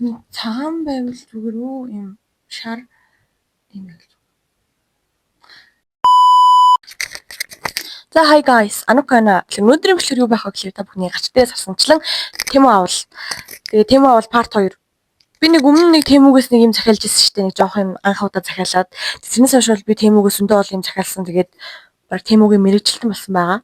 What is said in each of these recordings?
Цагаан байвал зүгээр үү юм шар юм л. За hi guys, Анукана. Өнөөдрийн бичлэг юу байх вэ гэхээр та бүхний гачдээс асуумчлан Тему авал. Тэгээ Тему авал part 2. Би нэг өмнө нэг Темугээс нэг юм захиалж ирсэн шүү дээ. Нэг жоох юм анх удаа захиалаад. Тэрнээс хойш бол би Темугээс өндөө бол юм захиалсан. Тэгээд баг Темугийн мэрэгчлэлтэн болсон байгаа.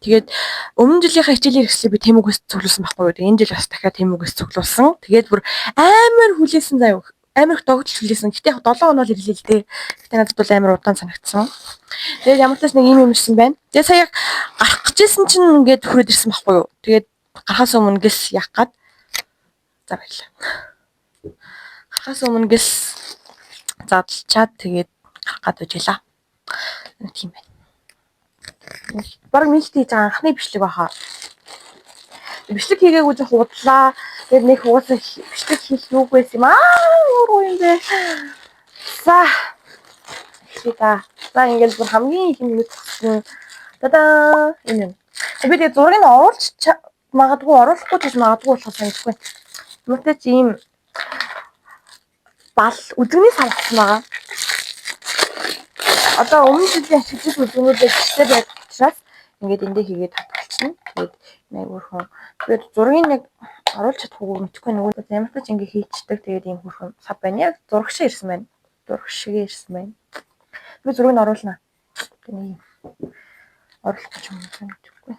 Тэгээд өмнө жилийнхаа хичээлийн хэрэгслийг би Темугээс цуглуулсан байхгүй юу. Энэ жил бас дахиад Темугээс цуглуулсан. Тэгээд бүр амар хүлээсэн заяа. Амар их догтлж хүлээсэн. Гэтэ яг 7 хоног ирлээ л дээ. Гэтэ надад бол амар удаан санагдсан. Тэгээд ямар ч бас нэг юм ирсэн байна. Тэгээд сая гарах гэжсэн чинь ингээд хүрээд ирсэн байхгүй юу. Тэгээд гарахаас өмнө гис яах гээд. За баярлалаа. Гарахаас өмнө гис задлчаад тэгээд гарах гээд үжилаа. Тийм байна. Бараг миньхтэй хийж байгаа анхны бичлэг баха. Бичлэг хийгээгүй жоох удлаа. Тэгээд нэг уусаа бичлэг хийх юу байсан юм аа. Юу юм бэ? За. За ингээд бүр хамгийн их юм үзсэн. Тадаа энэ. Би тэгээд зургийг нь оруулж магадгүй оруулахгүй гэж магадгүй болохоо санагдахгүй. Мөртөө чи ийм бал үзэгний сан авсан байгаа. Одоо өмнө жилийн ашиглаж үзэгнүүдээ гिचтэй байх учраас ингээд эндээ хийгээд татгалчихна. Тэгээд нэг өөрхөн тэгээд зургийг нэг оруулж чадахгүй мэдхгүй нөгөө ямар ч ингэ хийчдэг. Тэгээд ийм хөрхөн сав байна. Яг зураг шиг ирсэн байна. Зураг шиг ирсэн байна. Би зургийг нь оруулнаа. Тэний оруулах гэж юм мэдхгүй.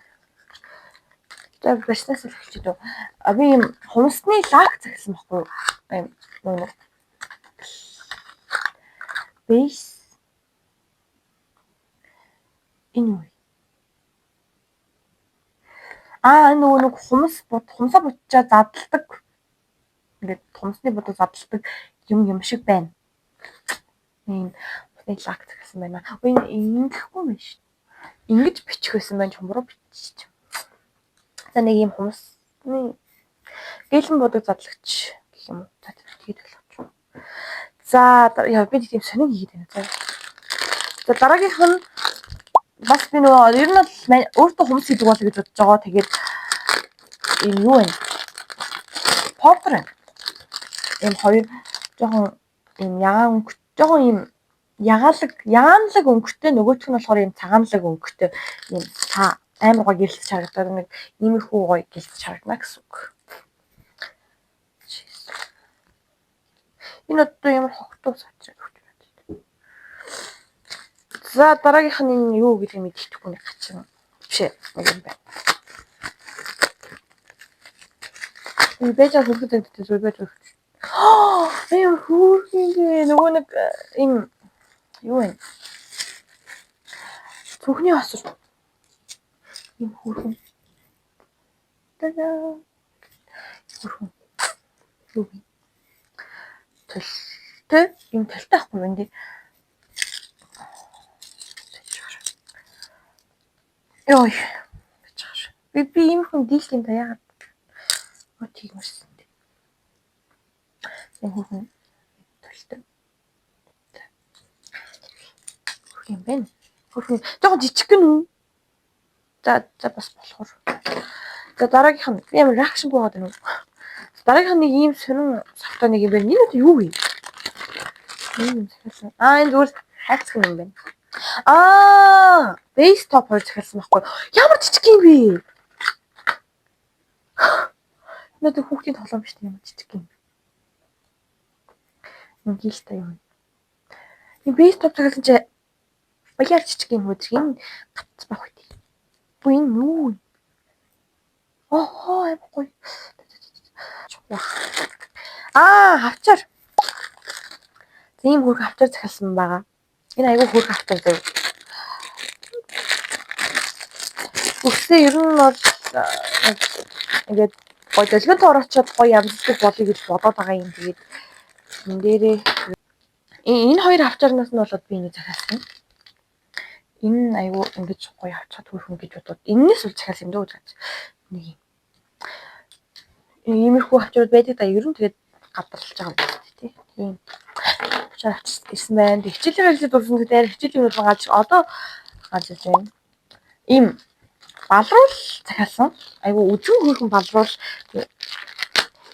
За бэснээс л хэлчихэ дөө. Би ийм хумсны лак захисан байхгүй юу? Ийм нөгөө бейс энэ үү? Нөгөө нэг хумсаа бутчаа задлагдаг. Ингээд хумсны бодоо задлагдаг юм шиг байна. Ийм хумсны лак захисан байна. Энэ ингэхгүй юм шүү. Ингэж бичих байсан байна. Чумруу бичиж. За нэг юм хумсны гэлэн бодог задлагч гэх юм уу. Тэгээд болооч. За яа би тийм сонин хийгээд байна. За дараагийнх нь бас би нөгөө ер нь бол өөртөө хумс хийдэг бол гэж бодож байгаа. Тэгээд энэ юу вэ? Попер. Энэ хоёр жоохон юм ягаан жоохон юм ягаанлаг өнгөтэй нөгөөх нь болохоор юм цагаанлаг өнгөтэй юм амар гоё гэлж харагдаад нэг иймэрхүү гоё гэлж харагдана гэсэн үг. Энэ одоо ямар хогтуу сачаад өгч байна. За дараагийнх нь энэ юу гэдэг нь мэдчихгүй нэг хачин бишээ нэг юм байна. Энэ бэжа хөлбөдөд зүрбэж өгч. Аяа хүүхний нөгөө нэг юм юу вэ? Цүхний осор. Ийм хүүхэн. Тага. Хүүхэн. Юу вэ? Төлтэй юм төлтэй ахгүй юм дээ. Йой. Би ийм хүн дийлт юм да яагаад. Тийм үсэн. Энэ хүүхэн төлтэй. Хүүхэн байна. Хүүхэн жоохон жижиг гэнэ. За бас болохоор. За дараагийнх нь ямар реакшн буугаад байна уу? Дараагийнх нь нэг ийм сонин савтай нэг юм байна. Энэ юу вэ? Энэ захиалсан. Энэ зүгээр хайцх юм байна. Base top хоёр захиалсан байхгүй. Ямар жижиг юм бэ? Надад хүүхдийн тоглоом биш тийм жижиг юм. Ингээл юм. Энэ base top захиалсан чи баяр жижиг юм өдрийг энэ гацс байх үү? Бүү энэ юу? Ой гоё. Хавчаар. Тийм хөрх хавчаар захиалсан байгаа. Энэ айгүй хөрх хавчаар зав. Үсээ ер нь бол ингээд гоё дэлгэнт ороочод гоё ямсдаг болъё гэж бодоод байгаа юм. Тэгээд энэ дээрээ энэ хоёр хавчаарнаас нь болоод би энийг захиалсан. Энэ айгүй ингэж гоё хавчаад хөрхөн гэж бодоод энэс үл захиалсан юм дөө гэж. Нэг юм. Иймэрхүү хавчууд байдаг да ер нь тэгээд гадарлаж байгаа юм тий. Тийм. Хавчаар ирсэн байна. Хичээлийн хэрэглээд болсон тэгээд хичээлийн үйл гарч одоо гарч ирж байна. Ийм балруул захиалсан. Айгу үзэн хөрхөн балруул.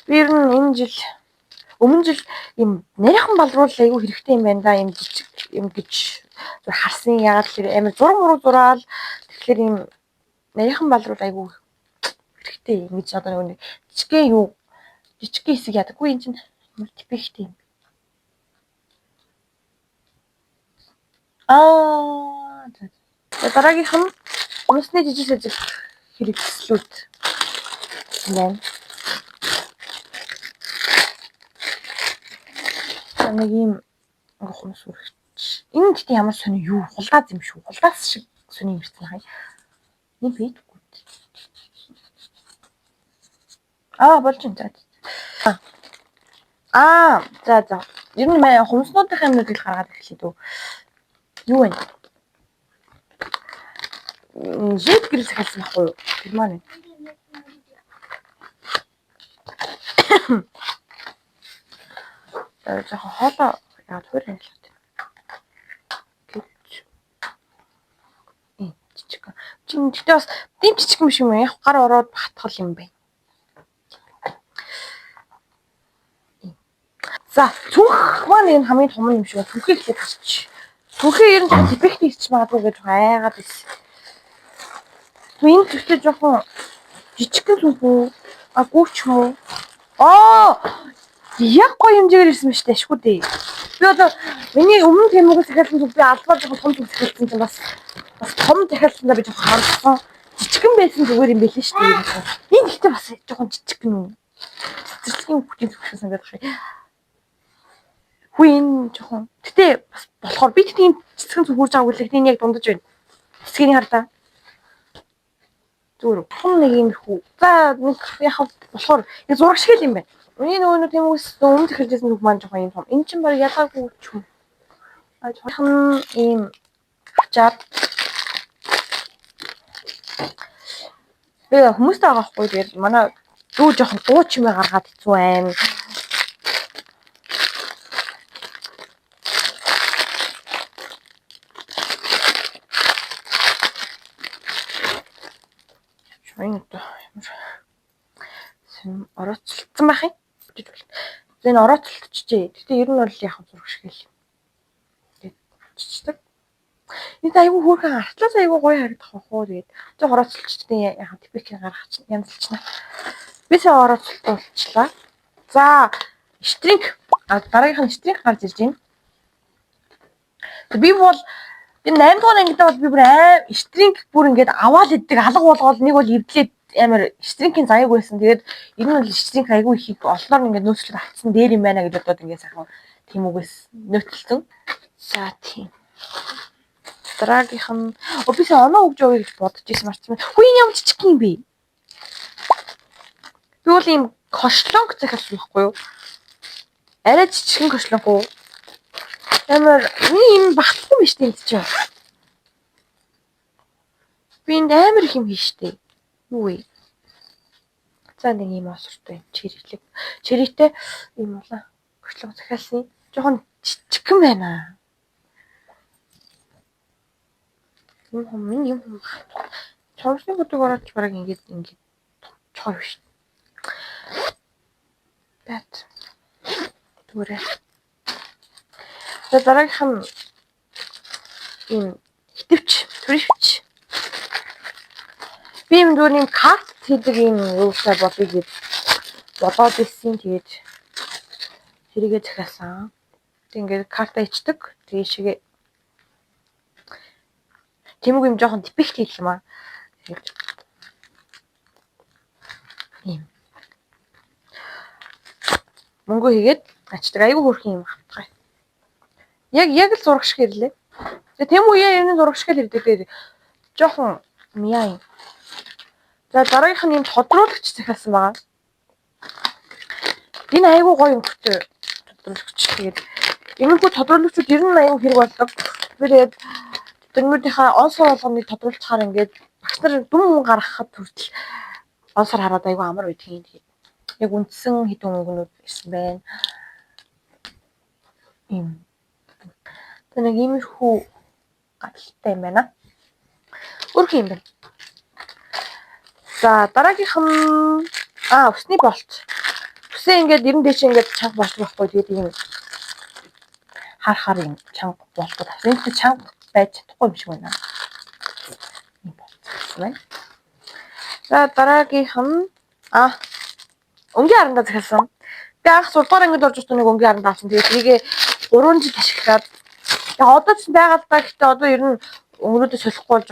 Би ер нь энэ жил Өмнө жил ийм нарийнхан балруул айгүй хэрэгтэй юм байна да. Ийм жижиг юм гэж харсан. Ягаад гэхээр амар зураг зураал тэгэхээр ийм нарийнхан балруул айгүй хэрэгтэй юм гэж одоо нэг жижиг хэсэг ядаггүй энэ чинь типиктэй юм. За дараагийнх нь умсны жижиг хэрэгслүүд байна. Нэг юм хумс үргэж. Энэ гэдэг ямар сони юу? Хулгай юм шүү. Хулгаас шиг сони юм ирсэн хай. Энэ бийдгүй. Болж байна. За. Ер нь маа хумснуудын юмнуудыг гаргаад ирэхлээ дөө. Юу вэ? Жид гэрэл захиалсан байхгүй юу? Тэр маань. жоохон хоолоо яагаад хурь англаад байна. Жижиг. Тэгтээ бас тийм жижиг юм шиг юм. Яг гар ороод батгал юм байна. За, цүнх маань энэ хамгийн том юм шиг. Цүнхийг хэлээд харчих. Цүнхээ ер нь дефект хийчих магадгүй гэж айгаад байсан. Энэ зүгтээ жоохон жижигхэн цүнх үү? Гүүч юм уу? Яг гоё хэмжээгээр ирсэн мэт ашгүй дээ. Би одоо миний өмнө тэмүүлгээс захиалсан зүг би алдвал жоохон том зүг захиалсан чинь бас том захиалсандаа би жоохон харсан. Жижигхэн байсан зүгээр юм байлээ шүү дээ. Энэ гэхдээ бас жоохон жижигхэн үү. Цэцэрлэгийн бүхний зүгшээ санагдах шиг. Хүү энэ жоохон. Гэтэ бас болохоор би тийм жижигхэн зүг хурж авах үлээ. Энэ яг дундаж байна. Хэсгийн хардаа. Зүгээр том нэг юм хүү. За нэг яг болохоор энэ зураг шиг л юм байна. Миний нөгөө тэмүүлгээс өмнө захиалжсэн зүг маань жоохон юм том. Энэ чинь баг ялгаагүй ч юм. Жоохон ийм ачаад би хүмүүстэй байгаа хгүй тэгээд манай дүү жоохон дууч юм гаргаад хэцүү байна. Орооцолцсон байх юм. Энэ орооцолтчихжээ. Гэтэ ер нь бол яг зураг шиг л. Тэгээд чичдэг. Энэ айгүй хөөрхөн артлаас айгүй гоё харагдах байх уу. Тэгээд зөв орооцолтчдээ яг типикийг гаргах янзлчна. Би сая орооцолтуулчлаа. За, штринг. Дараагийнх нь штринг гарч ирж байна. Би бол энэ 8 дугаар ангидаа бол би бүр штринг бүр ингээд аваад иддэг алга болгоод нэг бол эвдлээд амар штрингийн заяаг байсан. Тэгээд ер нь бол штринг айгүй их олноор ингээд нөөцлөд автсан дээр юм байна гэж бодоод ингээд сайхан тийм үгээс нөөцлсөн. За тийм. Дараагийнх нь би сая оноо өгж өгье гэж бодож ирсэн марцсан. Хүү энэ юм жижиг юм бэ? Би бол ийм кошлонг захиалсан байхгүй юу? Арай жижигхэн кошлонг уу? Амар энэ багтсан юм шүү дээ энэ чинь. Би энд амар их юм хийн штэ. Юу вэ? За нэг юм осортой юм чиритэй юм болоо. Кошлонг захиалсан. Жохон жижигхэн байна. Юм. Чамсны бүдэг ороод бараг ингээд чой биш. Бат. Түрэ. За дараагийнх нь ийм хитвч, төрөвч. Би юм дөрөв карт хийдэг юм юусаа бодъё гэж бодоод ирсэн. Тэгээд тэрийгэ захиалсан. Тэг ингээд карта ичдэг. Тэгээ шигээ тэмэг юм жоохон дефект хийх юм аа. Ийм. Мөнгө хийгээд ачдаг. Айгүй хөрх юм хавтгай. Яг л зураг шиг ирлээ. Тэгээ тэм үеэ энэ зураг шиг л ирдэг. Жоохон мяа юм. За дараагийнх нь юм тодруулагч захиалсан байгаа. Энэ айгүй гоё юм хөтөө тодруулагч. Тэгээд энэхүү тодруулагчид 98 хэрэг болдог. Тэгээд тэрнүүдийнхээ онсор болгоныг тодруулчихаар ингээд багш нар дүн гаргахад хүртэл онсор хараад айгүй амар байдгийн. Тэгээд яг үндсэн хэдэн өнгөнүүд ирсэн байна. Ийм. Тэ нэг иймэрхүү гадалтай юм байна. Өөрх юм байна. За дараагийнх нь усны болт. Тэгсэн ингээд 90 дэш ингээд чанга болчих байхгүй. Тэгээд ийм хар юм чанга болдог. Энд чанга байж чадахгүй юм шиг байна. Ийм байна. За дараагийнх нь өнгийн харандаа захиалсан. Би анх 6 дугаар ангид орж ирсэн нэг өнгийн харандаа авсан. Тэгээд тэрийгээ 3 жил ашиглаад одоо ч байгаад та гэхдээ одоо ер нь өнгөрөөдөө солихгүй бол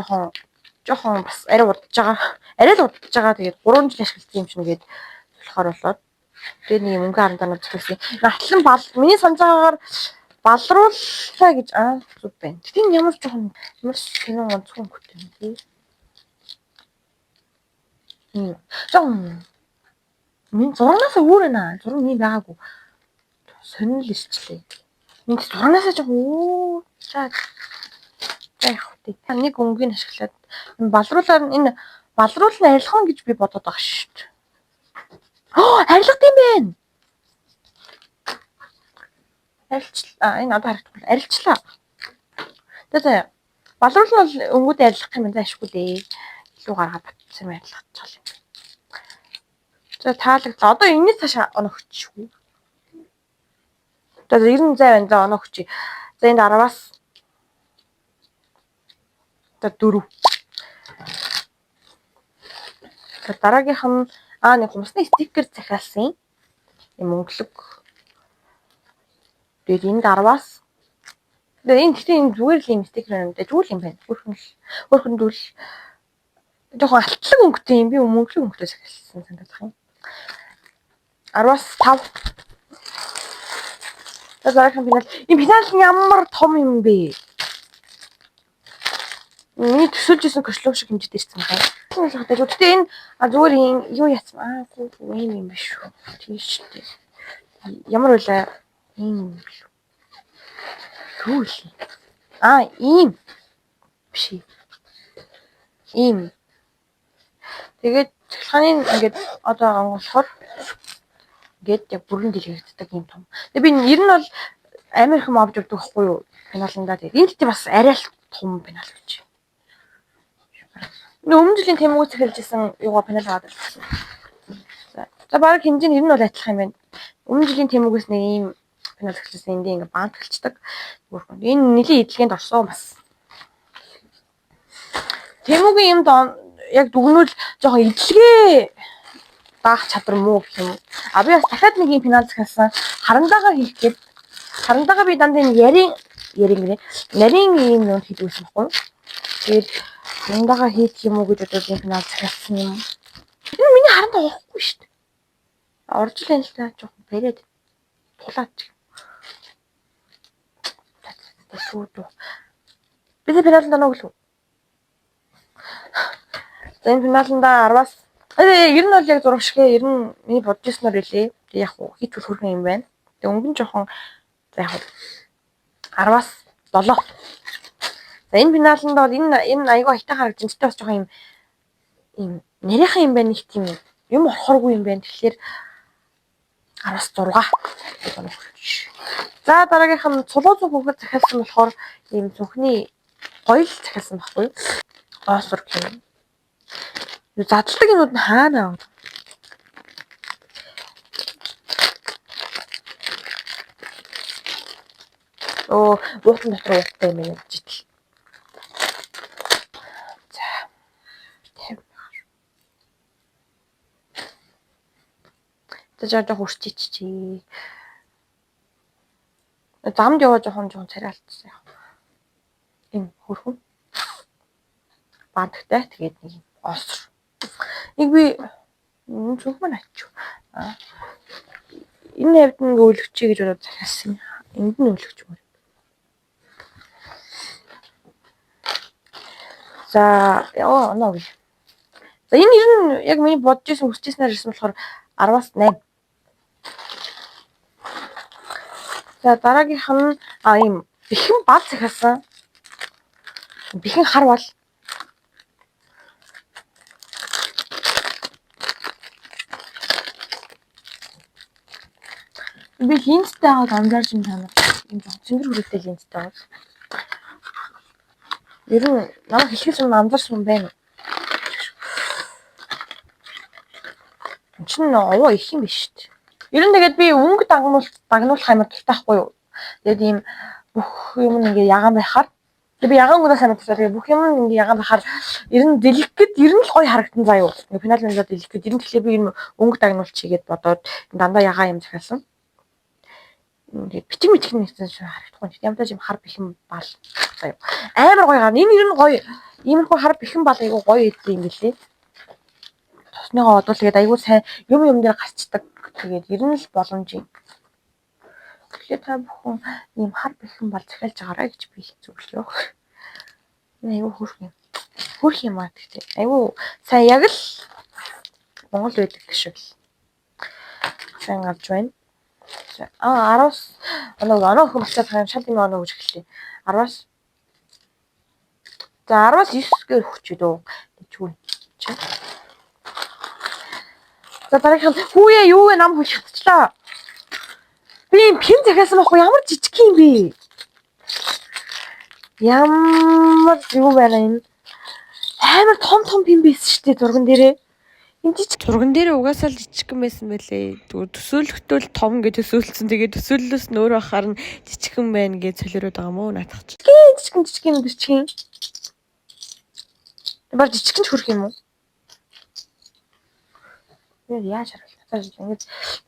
жоохон бас арай удаж байгаа. Арай л удаж байгаа. Тэгээд 3 жил ашигласан юм шиг гээд болохоор болоод тэгээд нэг өнгийн харандаанууд захиалсан. Натлан миний санаж байгаагаар балрууллаа гэж зүг байна. Тэгтийн ямар жоохон сонин онцгой өнгөтэй юм тий. Жон минь 6-наас өөр байна. 6 минь байгаагүй. Сонин л ирчлээ. Минь 6-наас жоо яг тий. Нэг өнгийг ашиглаад балруулаар энэ балруул нь арилхан гэж би бодоод байгаа шүү дээ. Арилгад юм байна. Энэ одоо харагдахгүй. Арилчлаа. Тэгээ балруул нь өнгөд арилгах юм байна ашгүй дээ. Илүү гаргаад батсан арилгах чал юм. За таалагдлаа. Одоо энэс цааш оногчгүй. За 90 зай байна. За оногч. За энэ 10-аас за 4. За дараагийнх нь нэг хумсны стикер захиалсан юм өнгөлөг. Тэгээд энд 10-аас тэгээд энэ гэхдээ энэ зүгээр л юм стикер байна. Зүгээр юм байна. Өөрхөндөл жоохон алтлаг өнгөтэй юм. Би мөнгөлөг өнгөтэй захиалсан санагдах юм. 10-аас 5. За дараагийн финал. Энэ финал нь ямар том юм бэ? Миний төсөлж исэн кошлог шиг хэмжээтэй ирсэн байна. Гэхдээ энэ зүгээр юу яцсан юм биш үү? Тийш үү. Ямар байлаа? Ийм биш үү? Юу л? Ийм биш. Ийм. Тэгээд цахилгааны ингээд одоо онгоолохоор ингээд яг бүрэн дэлгэгддэг юм том. Тэгээ би ер нь бол амар хэм авч явдаг байхгүй юу? Финаландаа тэгээд энд бас арай л том финал гэж. Өмнө жилийн тэмүүлэг захиалжсэн юугаа финал аваад ирсэн. За баг хэмжээ нь ер нь бол адилхан юм байна. Өмнө жилийн тэмүүлгээс нэг ийм финал захиалжсэн энд ингээ баант гэлцдэг. Энэ нэлийн эдлэгэнд орсон бас. Тэмүүлгийн юмд яг дүгнүүл жоохон эдлэгээ даах чадвар муу гэх юм. Би бас дахиад нэг юм финал захиалсан. Харандаагаа хийх гээд харандаагаа би дандаа нарийн юм юм хийдгүүлсэн баггүй. Тэгээд харандаагаа хийх юм уу гэж одоо энэ финал захиалсан юм. Энэ миний харандаа оохгүй шүү дээ. Орж л энэ л та жоохон бэрээд тулаад. Тэсүүд. Би финалд оноо гэлөө. За энэ финалдаа 10-аас ер нь бол яг зураг шиг ер нь миний бодож ирснээр хэлээ. Тэг яг хийтгэл хөрхэн юм байна. Тэг өнгөн жоохон за яг 10-аас 7. За энэ финалдаа бол энэ аягаа хитэ харагдаж энэ бас жоохон юм нарийнхан юм байна их тийм юм орохоргүй юм байна. Тэгэхээр 10-аас 6. За дараагийнх нь цулуу зүг хөнгөр захиалсан болохоор ийм зүнхний гоё л захиалсан байхгүй юу? Оосор гэх юм. Задлагдаг юмуд нь хаана вэ? Буутан дотор ууттай юм яаж ичл. За. 50. Тэжээд хурцчий. Замд яваа жоохон царайлтсан яа. Им хөрхөн. Баадагтай тэгээд нэг осор. Нэг би зүг мань ачив. Энэ хэвд нэг өлөгчий гэж бодоод захиалсан. Энд нь өлөгч мөр. За оноо. За энэ ер нь яг миний бодож ирсэн хүсчихснээр ирсэн болохоор 10-аас 8. За дараагийнх нь ийм бэхэн бал захиалсан. Бэхэн хар бол би линзтэй аваад анзаарч юм танаа. Ийм цэнгэр хүрээтэй линзтэй аваад. Ер нь намайг хэлхээс өмнө анзаарсан юм байна. Чин овоо их юм биш үү? Ер нь тэгээд би өнгө дагнуулах амар дуртай байхгүй юу. Тэгээд ийм бүх юм ингээ ягаан байхаар би ягаан өнгөс санагдчихсан. Тэгээд бүх юм ингээ ягаан байхаар ер нь дэлгэх гэд ер нь л гоё харагдан заа юу. Ингээ финал мэлээ дэлгэх гэд ер нь тэгэхээр би энэ өнгө дагнуулч хийгээд бодоод дандаа ягаан юм захиалсан. Тэгээд бичиг нэгсэн шүү харагдахгүй. Ямтаж юм хар бэхэн бал заа юу. Амар гоё гаа. Энэ ер нь гоё. Иймэрхүү хар бэхэн бал айгу гоё идэв юм гэлээ. Тосныгоо бодвол тэгээд айгу сайн юм дээр гарчдаг. Тэгээд ер нь л боломж юм. Тэгэхээр та бүхэн ийм хар бэхэн бал захиалж байгаарай гэж би зөвлөё. Айгу хөрх юм аа гэхдээ. Айгу сайн яг л Монгол байдаг гişвэл. Сайн гарч байна. 10-аас оноо хэмжээд хаан шал юм оноо гэж хэллээ. 10-аас за 10-аас 9 гээр өгч дөө. Чүн. За дараагийн хүүе юу вэ нам хөл хатчлаа. Би пин захиасан байхгүй ямар жижиг юм бэ? Ямар юу байна энэ? Амар том пин байсан шүү дээ зурган дээрээ. Энэ жижиг зурган дээрээ угаасаа л жижигхэн байсан байлээ. Тэгвэл төсөөлөхдөө л том гэж төсөөлсөн. Тэгээд төсөөллөөс нь өөрөө харна жижигхэн байна гэж солиороод байгаа мó наадах чи. Жижигхэн. Бар жижигхэн ч хөрх юм уу? Яаж харуулах вэ? Ингэж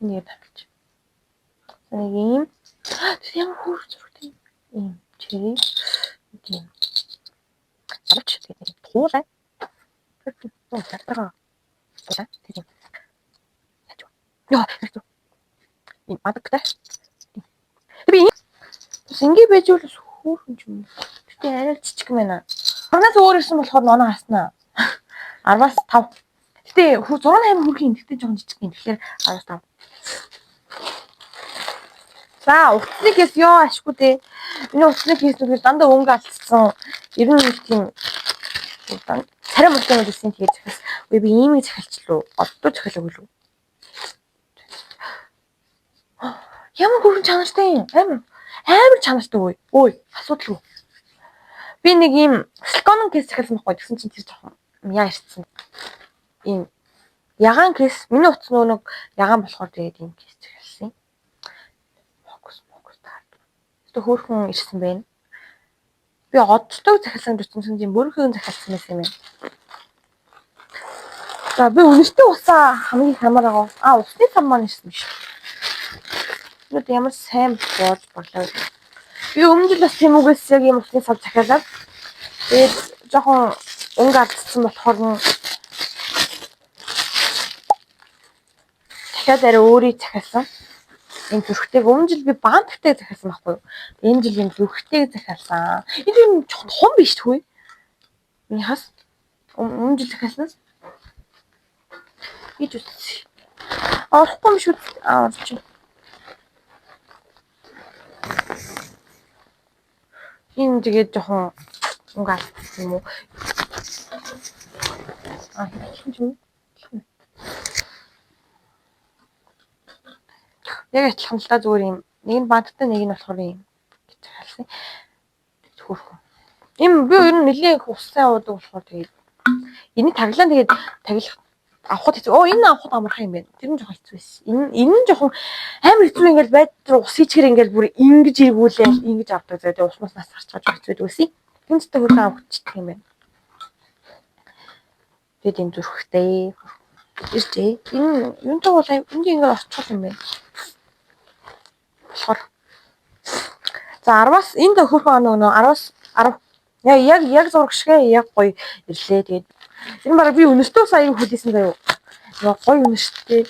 энийг тавьчих. Нэг юм. Ямар хөрх зургтай юм. Чирээ. Тийм. Авч тэгээд туулаа. Тартага. Тийм. Яа, хэрэггүй. Ийм адагтай. Би ингэ байж бол хөөрхөн юм. Гэтэ арай жижиг юм байна. Ханаас өөр ирсэн болохоор ноноо хаснаа. 10-аас 5. Гэтэ 6-8 хөрхийн. Гэтэ жоохон жижиг юм. Тэгэхээр 10-аас 5. За, утасны кейс ёо ашгүй дээ. Энэ утасны кейснүүд дандаа өнгө алдсан. Ер нь нэг тийм царай мөлтөнүүд гэсэн тэгээд захиас. Би иймийг захиалчлаа. Одоо захиалаагүй лүү. Ямар хөргөн чанартай юм. Амар чанартай үе. Ой, асуудалгүй. Би нэг ийм силиконын кейс захиалсан байхгүй гэсэн чинь тэр жоохон яа ирсэн. Ийм ягаан кейс. Миний утас нэг ягаан болохоор тэгээд ийм кейс захиалсан. Фокус таа. Тэ хөөрхөн ирсэн байна. Би одтой захиалсан гэсэн чинь мөрхөн захиалсан байсан юм. За би үнэтэй усаа хамгийн хамаар байгаа. Усны сам маань ирсэн биш. Нүд ямар сайн болж болоо. Би өмнө л бас тийм үгээс яг юм усны сав захиалаад тэгээд жоохон өнгө алдсан болохоор нь дахиад арай өөрийг захиалсан. Энэ зүрхтэйг өмнө жил би банттай захиалсан байхгүй юу? Энэ жил энэ зүрхтэйг захиалсан. Энэ юм жоохон том биш үү? Энэ хас өмнө жил захиалсан. Гэж үтсэ. Орохгүй юм шүү. Орч. Энэ тэгээд жоохон өнгө алдсан юм уу? Хин. Яг адилхан л да зүгээр юм. Нэг нь банттай нэг нь болохоор юм гэж хэлсэн. Хөөрхөн. Им би ер нь нэлээд устай уудаг болохоор тэгээд энийг таглаа тэгээд таглах авахд хэцүү. Энэ авахд амархан юм байна. Тэр нь жоохон хэцүү байсан. Энэ нь жоохон амар хэцүү ингээл байдлаар ус хийчихэр ингээл бүр ингэж иргүүлээл ингэж авдаг. Тэгээд усмаас нас гарчиж хэцүү байсан. Тэмцтэй хөрхөн авчихдаг юм байна. Тэгээд энэ зүрхтэй иржээ. Энэ юм ч бол энд ингээл орчих юм байна. Болохоор. За 10-аас энд хөрхөн оноо 10-аас 10. Яг зураг шиг яг гоё ирлээ. Тэгээд энэ бараг би өнөртөө сая хөдөөсөн заяа. Яг гоё өнөртөө.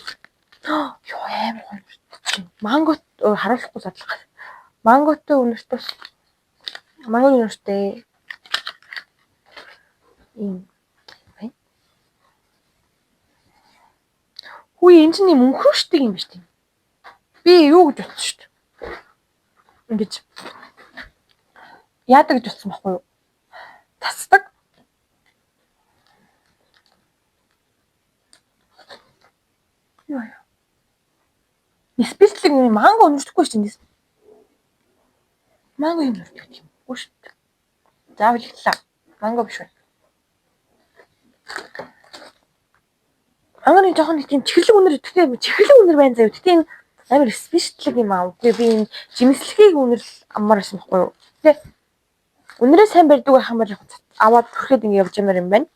Ёо амар гоё. Мангот харуулахгүй задлаа. Манготой өнөртөө. Манго өнөртөө. Ийм. Хүй энэ чинь мөнхрөштэй юм биш тийм. Би юу гэж бодсон шүү дээ. Ингэж яадаг гэж бодсон байхгүй юу? Тасдаг. Яа. Специалик манго өнөртөхгүй шүү дээ. Манго юм өнөртөх юм. Үгүй шүү дээ. Заавал хэллээ. Манго биш үү? Анганы жоохон тийм чихэрлэг үнэр байна заяа. Чихэрлэг үнэр амар спешиалэг юм аа. Үгүй би энэ жимслэгийг үнэр амар байсан байхгүй юу? Тэ. Үнэрээ сайн барьдаг байх юмар аваад төрөхөд ингэ явж ямар юм байна.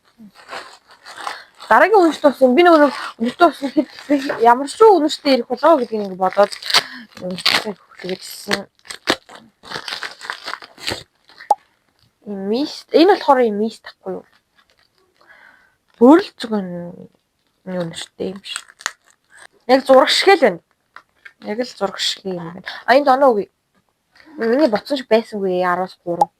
Дараагийн үнэрт болсон би нөгөө үнэрт болсон хэд ямар ч үнэртэй ирэх болоо гэдгийг ингэ бодоод үнэртэй хөглөжсэн. Мист энэ болохоор юм мист тахгүй юу? Бөөрл зүгэн үнэртэй юм шиг. Яг зураг шиг л байна. Яг л зураг шиг юм байна. А энд оноо үгүй. Миний боцсон шиг байсангүй 10-3.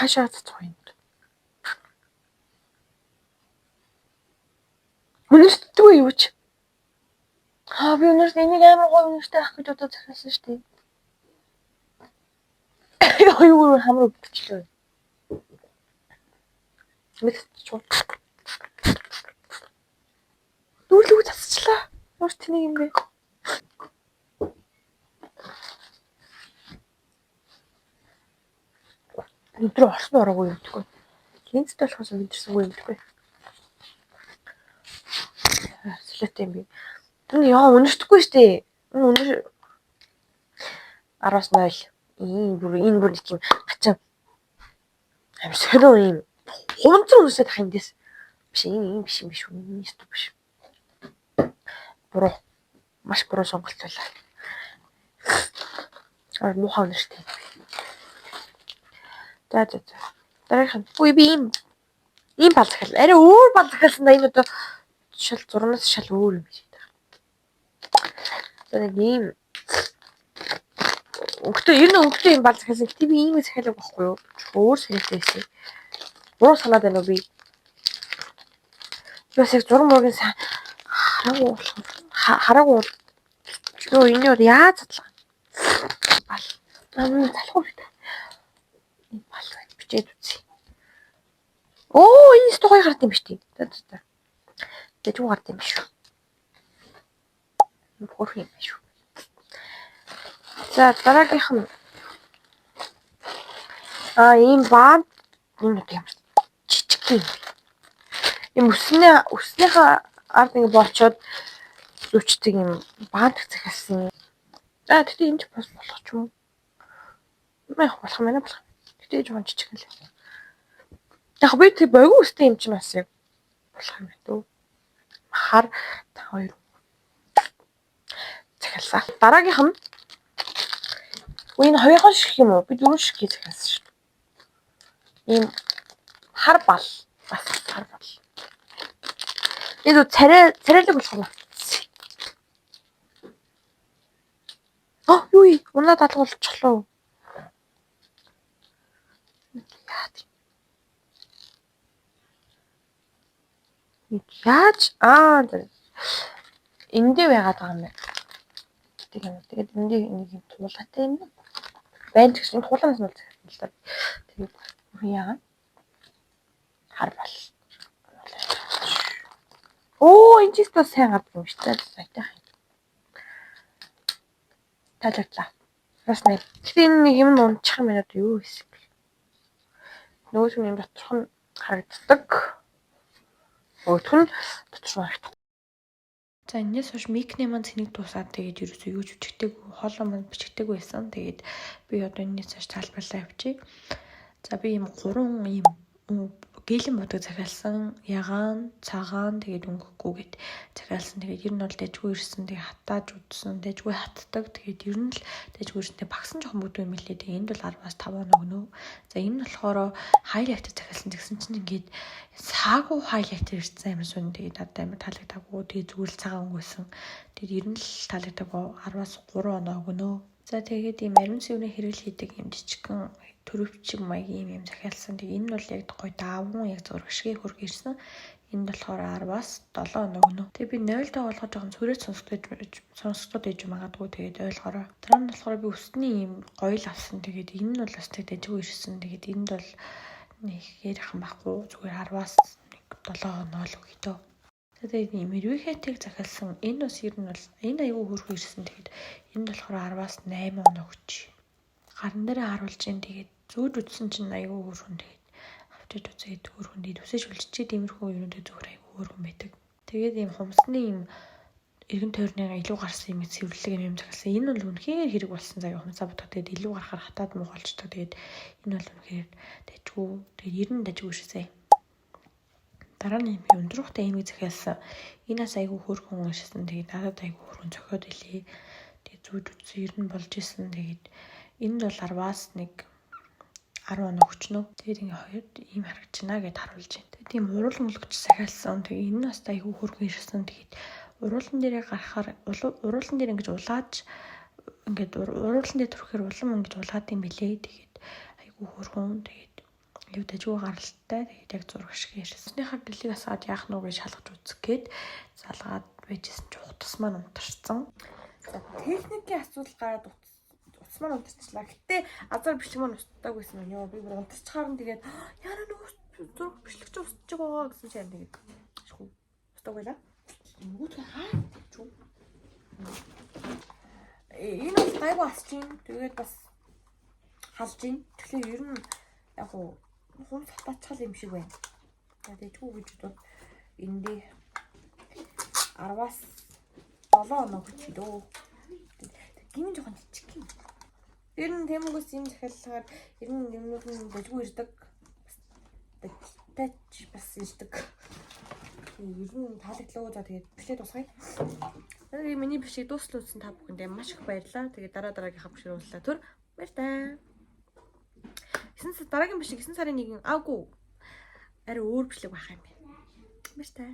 Хаашаа цацгаа юм. Үнэртгүй юу ч. Би үнэрт энийг амар гоо үнэртэй авах гэж бодоод захиалсан шүү дээ. Юу хамруу бичлээ. Мэдчихв. Дүүрлэг засчлаа. Ямар тэнийг юм бэ? Өдөр орсон ороогүй юм дгүй. Линзтэй болохоос мэдэрсэнгүй юм дгүй. Солиотой юм би. Яа үнэртэхгүй шүү дээ. Үнэр 10-0. Энэ бүр нэг юм гачаа. Амар сонио юм. Хунцар үнэсээ тах юм дэс. Биш ийм биш юм биш үү? Нийт биш. Буруу. Маш буруу сонголт байлаа. Муухай үнэртэй. За. Дараагийн үгүй би ийм бал захиал. Арай өөр бал захиалсан да энэ одоо шал зурнаас шал өөр юм шиг байна. За нэг ийм өнгөтэй юм бал захиалсан. Гэтэ би ийм захиалаг байхгүй юу? Өөр санаатай байсан. Буруу санаад байна уу би? Бас яг зураг мөргийн хараагүй. Юу энэ яаж задлаа? Бал. Залхуу бит. Энэ бал бичээд үзье. Энэ стогой гард юм биш тий. За. Тэгж юу гард юм биш үү? Бүх юм биш үү? За дараагийнх нь ийм баанд энэ ямар жижиг юм. Ийм өснийхээ ард ингэ болчоод зүвчдэг юм баанд захиалсан. За тэгтээ энэ ч бас болох ч юм уу? Болох юм байна. Тэгтээ жоохон жижиг л. Яг би тэг богино үстэй юм чинь бас яг болох юм байна дөө. Хар 2 захиалсан. Дараагийнх нь энэ 2 шиг юм уу? Би 4 шиг захиалсан шүү дээ. Ийм хар бал. Бас хар бал. Энэ царайлаг болох юм. Юу вэ? Унаад алгуулчихлоо. Яаж? Эндээ байгаад байгаа юм байна. Тэгээд эндээ нэг юм туулаатай юм байна. Гэсэн туулаас нь захиалсан. Тэгээд яа? Хар бал. Энэ ч бас сайн гардаг юм шүү дээ. Саятай. Таалагдлаа. Бас нэг. Гэтэ энэ нэг юм унчих юм байна уу юу гэсэн. Нөөс юм доторх нь харагддаг. Өтгөн доторх нь харагддаг. За энэс хойш микний маань цэнийг дуусаад тэгээд ерөөсөө юу ч бичгтэйг хоолоо маань бичгтэйг байсан. Тэгээд би одоо энэс хойш тайлбарлаа явчих. За би ийм 3 ийм гээлэн бодог захиалсан. Ягаан, цагаан тэгээд өнгөхгүй гэд захиалсан. Тэгээд ер нь бол дэжгүй ирсэн. Тэгээд хатааж удсан. Дэжгүй хатдаг. Тэгээд ер нь л дэжгүй ирсэн. Багсан жоохон бүдүү юм лээ. Тэгээд энд бол 10-аас 5 өгнө. За энэ нь болохоор хайлайтер захиалсан гэсэн чинь ингээд саагүй хайлайтер ирсэн юм сүн. Тэгээд надад амар таалагдаагүй. Тэгээд зүгээр л цагаан өнгөсөн. Тэгээд ер нь л таалагдаагүй 10-аас 3 өгнө. За тэгээд ийм ариун цэврийн хэрэгэл хийдэг юм жижигхэн төрөвчиг маягийн юм захиалсан. Тэгээ энэ нь бол яг гоё давгун яг зураг шиг хөрг ирсэн. Энэ болохоор 10-аас 7 өгнө. Тэгээ би 0-тай болгож жоохон цүрээд сонсогдоод ээж магадгүй тэгээд ойлгоорой. Тэр нь болохоор би өсний юм гоё л авсан. Тэгээд энэ нь бол бас дэжгүй ирсэн. Тэгээд энд бол нэг ярих юм байхгүй. Зүгээр 10-аас 7 өгье дөө. Тэгээд Мервихэтийг захиалсан энэ бас ер нь бол энэ аягүй хөрхөө ирсэн. Тэгээд энэ болохоор 10-аас 8 оноо өгч. Гаран дээрээ харуулж ин тэгээд зөөж үтсэн чинь аягүй хөрхөн тэгээд авчиж үзээд хөрхөн тэгээд үсэж үлччээ тиймэрхүү юмнууд зөвхөр аягүй хөрхөн байдаг. Тэгээд ийм хумсны ийм эргэн тойрны илүү гарсан юм цэвэрлэг юм захиалсан. Энэ бол үнэхээр хэрэг болсон заяа хумсаа бодох тэгээд илүү гарахаар хатаад муу болчтой. Тэгээд энэ бол үнэхээр дажгүй. Тэгээд ер нь дажгүй шээсэй. Дараа нь юм өндрөхтэй имийг захиалсан. Энээс айгүй хөрхөн уншсан. Тэгээд надад айгүй хөрхөн цохиод илээ. Тэгээд зүүд үтсэн ер нь болж исэн. Тэгээд энд бол 10-аас 10 оноо өгчнөө. Тэгээд ингээ хоёрд ийм харагдчихна гэд харуулж байна. Тэгээд тийм уруулан өлгөч захиалсан. Тэгээд энэ бас айгүй хөрхөн ирсэн. Тэгээд уруулан дээрээ гарахаар уруулан дээр ингэж улааж ингээд уруулан дээр түрхэхээр улам ингэж улаад юм билээ. Тэгээд айгүй хөрхөн. Тэгээд юу дажгүй гаралтай. Тэгээд яг зураг шиг ирсэн. Сныхаа гэлийг асаад яах нүг гэж шалгаж үзэх гээд залгаад байжсэн ч утас маань унтарсан. Техникийн асуудал гараад утас маань унтарчлаа. Гэтэ азар бичлэг маань устдаагүйсэн юм. Би бүр унтарчхаар нь тэгээд яараа нөгөө зураг бичлэг чи устж байгаа гэсэн чинь тэгээд шгүй устдаагүй лаа. Нөгөөдгөө хаа чүү. Энэ бас гайгүй асчин. Тэгээд бас халж ийн. Тэгэхээр ер нь яг хуу хумс хатаачхал юм шиг байна. Тэгээд чүү гэж бод эндээ 10-аас 7 оноо хүчилөө. Гинэн жоохон жижиг юм. Ер нь Тэмүгээс юм захиалгаар ер нь юмнууд нь дажгүй ирдэг. Тач бас ирдэг. Ер нь таалагдлаа. За тэгээд бичлээ тусгая. Тэгээд миний бишиг дуустал үзсэн та бүхэндээ маш их баярлалаа. Тэгээд дараагийнхаа бишиг уулзлаа. Түр баярлалаа. Дараагийн бишиг 9 сарын 1-ний арай өөр бичлэг байх юм байна. Баярлалаа.